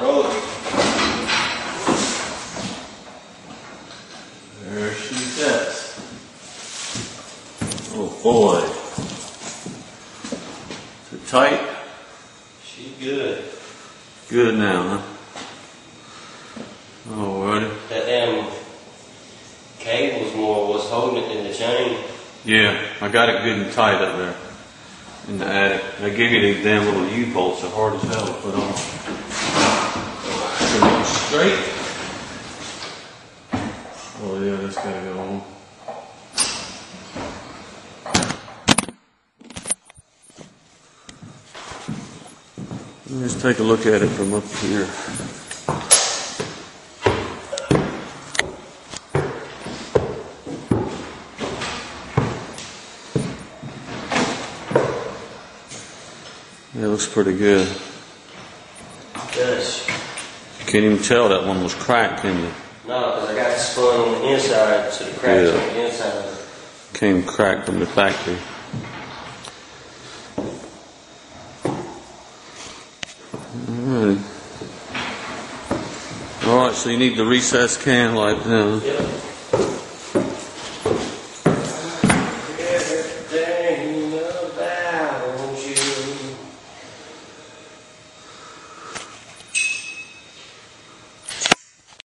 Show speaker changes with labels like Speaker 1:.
Speaker 1: Roll it. There she sits. Oh boy. Is it tight?
Speaker 2: She's good.
Speaker 1: Good now, huh? Alrighty.
Speaker 2: That damn cable's more what's holding it than the chain.
Speaker 1: Yeah, I got it good and tight up there in the attic. They give you these damn little U-bolts, they're hard as hell to put on. So make it straight. Oh yeah, that's gotta go on. Let's take a look at it from up here. Yeah, it looks pretty good.
Speaker 2: Yes.
Speaker 1: You can't even tell that one was cracked, can you?
Speaker 2: No, because I got it spun on the inside, so the cracks on the inside of it.
Speaker 1: Came cracked from the factory. Alright, so you need the recessed can light now.
Speaker 2: Yep.